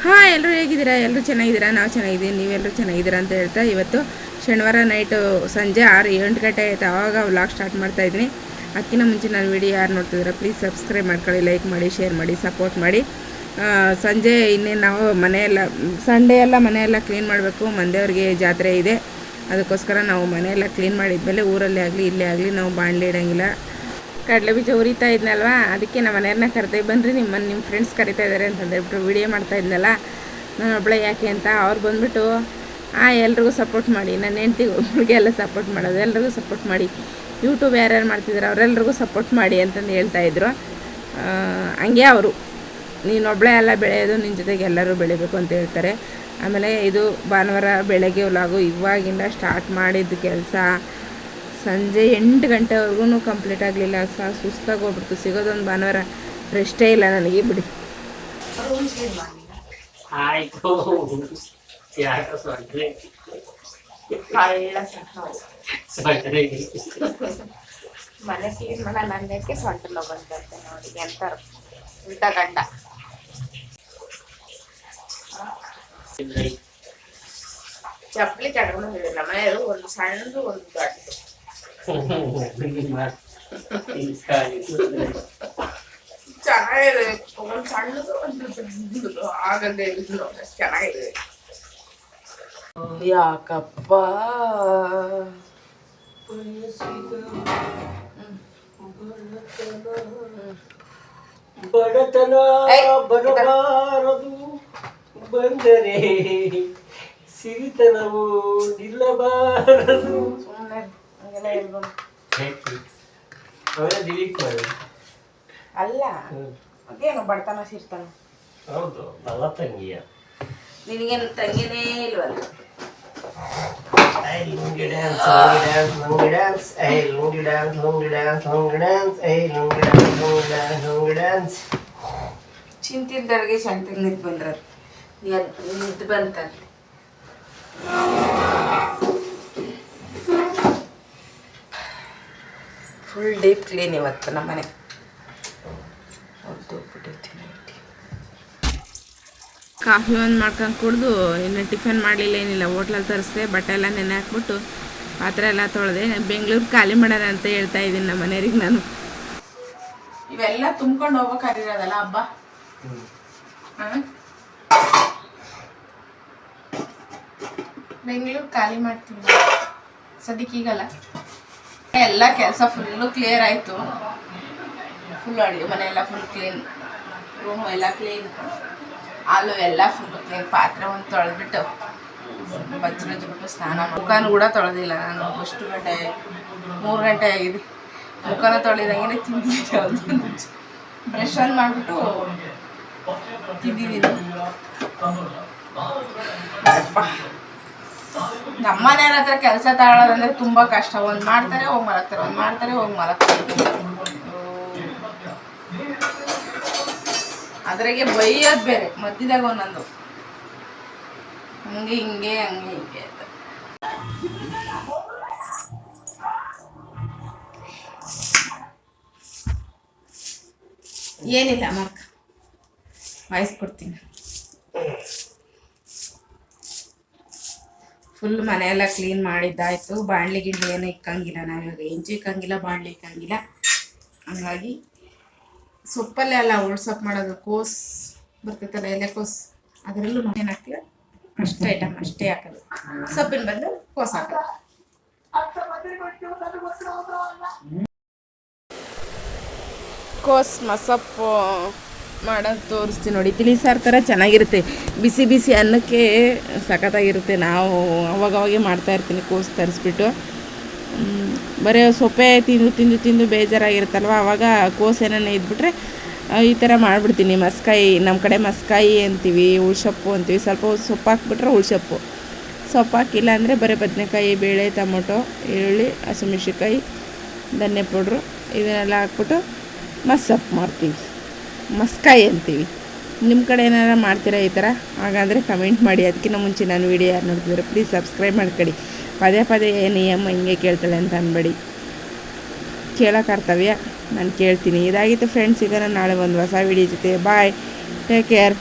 ಹಾಂ, ಎಲ್ಲರೂ ಹೇಗಿದ್ದೀರಾ? ಎಲ್ಲರೂ ಚೆನ್ನಾಗಿದ್ದೀರಾ? ನಾವು ಚೆನ್ನಾಗಿದ್ದೀವಿ, ನೀವೆಲ್ಲರೂ ಚೆನ್ನಾಗಿದ್ದೀರಾ ಅಂತ ಹೇಳ್ತಾ, ಇವತ್ತು ಶನಿವಾರ ನೈಟು ಸಂಜೆ 6-8 ಗಂಟೆ ಆಯಿತು. ಆವಾಗ ವ್ಲಾಗ್ ಸ್ಟಾರ್ಟ್ ಮಾಡ್ತಾಯಿದ್ದೀನಿ. ಅದಕ್ಕಿಂತ ಮುಂಚೆ ನಾನು ವಿಡಿಯೋ ಯಾರು ನೋಡ್ತಿದ್ದೀರಾ ಪ್ಲೀಸ್ ಸಬ್ಸ್ಕ್ರೈಬ್ ಮಾಡ್ಕೊಳ್ಳಿ, ಲೈಕ್ ಮಾಡಿ, ಶೇರ್ ಮಾಡಿ, ಸಪೋರ್ಟ್ ಮಾಡಿ. ಸಂಜೆ ಇನ್ನೇನು ನಾವು ಮನೆಯೆಲ್ಲ ಸಂಡೇ ಎಲ್ಲ ಮನೆಯೆಲ್ಲ ಕ್ಲೀನ್ ಮಾಡಬೇಕು. ಮಂದೇವ್ರಿಗೆ ಜಾತ್ರೆ ಇದೆ, ಅದಕ್ಕೋಸ್ಕರ ನಾವು ಮನೆಯೆಲ್ಲ ಕ್ಲೀನ್ ಮಾಡಿದ್ಮೇಲೆ ಊರಲ್ಲೇ ಆಗಲಿ ಇಲ್ಲೇ ಆಗಲಿ ನಾವು ಬಾಣಲೆ ಇಡೋಂಗಿಲ್ಲ. ಕಡಲೆ ಬೀಜ ಉರಿತಾ ಇದ್ನಲ್ವಾ, ಅದಕ್ಕೆ ನಮ್ಮ ಮನೆಯವ್ರನ್ನ ಕರೆದೇ ಬನ್ನಿರಿ, ನಿಮ್ಮ ಫ್ರೆಂಡ್ಸ್ ಕರಿತಾ ಇದ್ದಾರೆ ಅಂತಂದೇಳ್ಬಿಟ್ಟು ವಿಡಿಯೋ ಮಾಡ್ತಾ ಇದ್ನಲ್ಲ ನಾನು ಒಬ್ಬಳೆ ಯಾಕೆ ಅಂತ. ಅವ್ರು ಬಂದುಬಿಟ್ಟು ಎಲ್ರಿಗೂ ಸಪೋರ್ಟ್ ಮಾಡಿ, ನನ್ನ ಹೆಂಡ್ತಿಗೆ ಒಬ್ಬಳಿಗೆ ಎಲ್ಲ ಸಪೋರ್ಟ್ ಮಾಡೋದು, ಎಲ್ರಿಗೂ ಸಪೋರ್ಟ್ ಮಾಡಿ, ಯೂಟ್ಯೂಬ್ ಯಾರ್ಯಾರು ಮಾಡ್ತಿದ್ದಾರೆ ಅವರೆಲ್ರಿಗೂ ಸಪೋರ್ಟ್ ಮಾಡಿ ಅಂತಂದು ಹೇಳ್ತಾಯಿದ್ರು. ಹಂಗೆ ಅವರು ನೀನೊಬ್ಬಳೇ ಎಲ್ಲ ಬೆಳೆಯೋದು, ನಿನ್ನ ಜೊತೆಗೆ ಎಲ್ಲರೂ ಬೆಳಿಬೇಕು ಅಂತ ಹೇಳ್ತಾರೆ. ಆಮೇಲೆ ಇದು ಭಾನುವಾರ ಬೆಳಗ್ಗೆ ವ್ಲಾಗು, ಇವಾಗಿಂದ ಸ್ಟಾರ್ಟ್ ಮಾಡಿದ್ದು ಕೆಲಸ ಸಂಜೆ 8 ಗಂಟೆವರೆಗೂ ಕಂಪ್ಲೀಟ್ ಆಗಲಿಲ್ಲ. ಸುಸ್ತಾಗಿ ಹೋಗ್ಬಿಡ್ತು. ಸಿಗೋದೊಂದು ಭಾನುವಾರ, ರೆಸ್ಟೇ ಇಲ್ಲ ನನಗೆ ಬಿಡಿ. ಮನೆ ಕ್ಲೀನ್ ಮಾಡ ನನ್ನಕ್ಕೆ ಸೊಂಟಲ್ಲ ಬಂದಂತೆ ನೋಡಿ ಎಂತಾರು ಉಲ್ಟಾ ಗಂಡ. ಚಪ್ಪಲಿ ತಗೊಂಡು ನಮ್ಮ ಮನೆಯವರು ಒಂದು ಸಣ್ಣದು ಒಂದು ದೊಡ್ಡದು. ಚೆನ್ನಾಗಿದೆ, ಒಂದು ಸಣ್ಣದು ಒಂದು ದೊಡ್ಡದು ಆಗದೆ ಚೆನ್ನಾಗಿದೆ. ಯಾಕಪ್ಪ ಬಡತನ ಬರಬಾರದು, ಬಂದರೆ ಸಿರಿತನವು ನಿಲ್ಲಬಾರದು. ಅವರೇ ಡಿಲೀಟ್ ಮಾಡಿ. ಅಲ್ಲ ಅದೇನು ಬಡತನ ಸಿರ್ತಾನ. ಹೌದು, ನನ್ನ ತಂಗಿಯ. ನಿನಗೇನು ತಂಗಿನೇ ಇಲ್ವಲ್ಲ. Lungi dance, lungi dance, lungi dance, lungi dance, lungi dance, lungi dance, lungi dance, lungi dance, lungi dance. ಚಿಂತಿಲ್ದವ್ರಿಗೆ ಶಾಂತಿಗೆ ನಿಂತು ಬಂದ್ರ ನಿಂತು ಬಂತಂತೆ. ಫುಲ್ ಡೀಪ್ ಕ್ಲೀನ್ ಇವತ್ತು ನಮ್ಮ ಮನೆ. ಕಾಫಿ ಒಂದು ಮಾಡ್ಕೊಂಡು ಕುಡಿದು ಇನ್ನು ಟಿಫನ್ ಮಾಡಲಿಲ್ಲ, ಏನಿಲ್ಲ, ಹೋಟ್ಲಲ್ಲಿ ತರಿಸ್ದೆ. ಬಟ್ಟೆ ಎಲ್ಲ ನೆನೆ ಹಾಕ್ಬಿಟ್ಟು ಪಾತ್ರೆ ಎಲ್ಲ ತೊಳೆದೆ. ಬೆಂಗಳೂರು ಖಾಲಿ ಮಾಡೋಣ ಅಂತ ಹೇಳ್ತಾ ಇದ್ದೀನಿ ನಮ್ಮ ಮನೆಯವ್ರಿಗೆ ನಾನು. ಇವೆಲ್ಲ ತುಂಬ್ಕೊಂಡು ಹೋಗ್ಬೇಕಾಗಿರೋದಲ್ಲ ಹಬ್ಬ. ಬೆಂಗಳೂರು ಖಾಲಿ ಮಾಡ್ತೀವಿ ಸದ್ಯಕ್ಕೀಗಲ್ಲ. ಎಲ್ಲ ಕೆಲಸ ಫುಲ್ಲು ಕ್ಲಿಯರ್ ಆಯಿತು. ಫುಲ್ ಅಡುಗೆ ಮನೆ ಎಲ್ಲ ಫುಲ್ ಕ್ಲೀನ್, ರೂಮು ಎಲ್ಲ ಕ್ಲೀನ್, ಅಲ್ಲೂ ಎಲ್ಲ ಫುಲ್ ಕ್ಲೀನ್. ಪಾತ್ರೆ ಒಂದು ತೊಳೆದ್ಬಿಟ್ಟು ಬಚ್ಚಬಿಟ್ಟು ಸ್ನಾನ ಮುಖನೂ ಕೂಡ ತೊಳೆದಿಲ್ಲ ನಾನು. ಎಷ್ಟು ಗಂಟೆ 3 ಗಂಟೆ ಆಗಿದೆ. ಮುಖನ ತೊಳೆದಂಗೆ ತಿಂದಿದ್ದೆ. ಒಂದು ಬ್ರಷ್ ಆನ್ ಮಾಡಿಬಿಟ್ಟು ತಿಂದಿದ್ದೀನಿ. ನಮ್ಮ ಮನೆಯವ್ರ ಹತ್ರ ಕೆಲಸ ತಗೊಳ್ಳೋದಂದ್ರೆ ತುಂಬ ಕಷ್ಟ. ಒಂದು ಮಾಡ್ತಾರೆ ಹೋಗಿ ಮಲಗ್ತಾರೆ, ಒಂದು ಮಾಡ್ತಾರೆ ಹೋಗಿ ಮಲಗ್ತಾರೆ. ಅದ್ರಾಗೆ ಬೈಯೋದು ಬೇರೆ ಮಧ್ಯದಾಗ ಒಂದೊಂದು, ಹಂಗೆ ಹಿಂಗೆ ಹಂಗೆ ಹಿಂಗೆ ಅಂತ. ಏನಿಲ್ಲ ಮಾರ್ಕ್ ವಾಯ್ಸ್ ಕೊಡ್ತೀನಿ. ಫುಲ್ ಮನೆಯೆಲ್ಲ ಕ್ಲೀನ್ ಮಾಡಿದ್ದಾಯಿತು. ಬಾಣಲಿ ಗಿಂಡಿ ಏನೂ ಇಕ್ಕಂಗಿಲ್ಲ ನಾವಿವಾಗ, ಹೆಂಚು ಇಕ್ಕಂಗಿಲ್ಲ, ಬಾಣಲಿ ಇಕ್ಕಂಗಿಲ್ಲ. ಹಂಗಾಗಿ ಸೊಪ್ಪಲ್ಲೇ ಅಲ್ಲ ಸೊಪ್ಪು ಮಾಡೋದು. ಕೋಸು ಬರ್ತೈತಲ್ಲ, ಎಲೆಕೋಸು, ಅದರಲ್ಲೂ ಏನು ಹಾಕ್ತೀವಿ ಅಷ್ಟೇ ಐಟಮ್ ಅಷ್ಟೇ ಹಾಕೋದು. ಸೊಪ್ಪಿನ ಬಂದು ಕೋಸು ಹಾಕೋದು. ಕೋಸು ಮಸೊಪ್ಪು ಮಾಡೋದು ತೋರಿಸ್ತೀನಿ ನೋಡಿ. ತಿಳಿ ಸಾರು ಥರ ಚೆನ್ನಾಗಿರುತ್ತೆ, ಬಿಸಿ ಬಿಸಿ ಅನ್ನಕ್ಕೆ ಸಖತ್ತಾಗಿರುತ್ತೆ. ನಾವು ಅವಾಗವಾಗೆ ಮಾಡ್ತಾಯಿರ್ತೀನಿ ಕೋಸು ತರಿಸ್ಬಿಟ್ಟು. ಬರೀ ಸೊಪ್ಪೆ ತಿಂದು ತಿಂದು ತಿಂದು ಬೇಜಾರಾಗಿರುತ್ತಲ್ವ, ಆವಾಗ ಕೋಸು ಏನಾನ ಇದ್ಬಿಟ್ರೆ ಈ ಥರ ಮಾಡಿಬಿಡ್ತೀನಿ. ಮಸ್ಕಾಯಿ, ನಮ್ಮ ಕಡೆ ಮಸ್ಕಾಯಿ ಅಂತೀವಿ, ಉಳ್ಸೊಪ್ಪು ಅಂತೀವಿ. ಸ್ವಲ್ಪ ಸೊಪ್ಪು ಹಾಕ್ಬಿಟ್ರೆ ಉಳ್ಸೊಪ್ಪು, ಸೊಪ್ಪು ಹಾಕಿಲ್ಲ ಅಂದರೆ ಬರೀ ಬದನೆಕಾಯಿ, ಬೇಳೆ, ಟೊಮೊಟೊ, ಈರುಳ್ಳಿ, ಹಸಿಮೆಣ್ಸಿನ್ಕಾಯಿ, ಧನ್ಯ ಪೌಡ್ರು ಇದನ್ನೆಲ್ಲ ಹಾಕ್ಬಿಟ್ಟು ಮಸ್ಸೊಪ್ಪು ಮಾಡ್ತೀವಿ. ಮಸ್ಕಾಯಿ ಅಂತೀವಿ. ನಿಮ್ಮ ಕಡೆ ಏನಾರ ಮಾಡ್ತೀರಾ ಈ ಥರ? ಹಾಗಾದರೆ ಕಮೆಂಟ್ ಮಾಡಿ. ಅದಕ್ಕಿಂತ ಮುಂಚೆ ನಾನು ವೀಡಿಯೋ ಯಾರು ನೋಡ್ತಿದ್ದಾರೆ ಪ್ಲೀಸ್ ಸಬ್ಸ್ಕ್ರೈಬ್ ಮಾಡ್ಕೊಳ್ಳಿ. ಪದೇ ಪದೇ ನಿಯಮ ಹಿಂಗೆ ಕೇಳ್ತಾಳೆ ಅಂತ ಅನ್ಬೇಡಿ. ಕೇಳೋ ಕರ್ತವ್ಯ ನಾನು ಕೇಳ್ತೀನಿ. ಇದಾಗಿತ್ತು ಫ್ರೆಂಡ್ಸ್. ಈಗ ನಾನು ನಾಳೆ ಒಂದು ಹೊಸ ವೀಡಿಯೋ ಜೊತೆ. ಬಾಯ್, ಟೇಕ್ ಕೇರ್.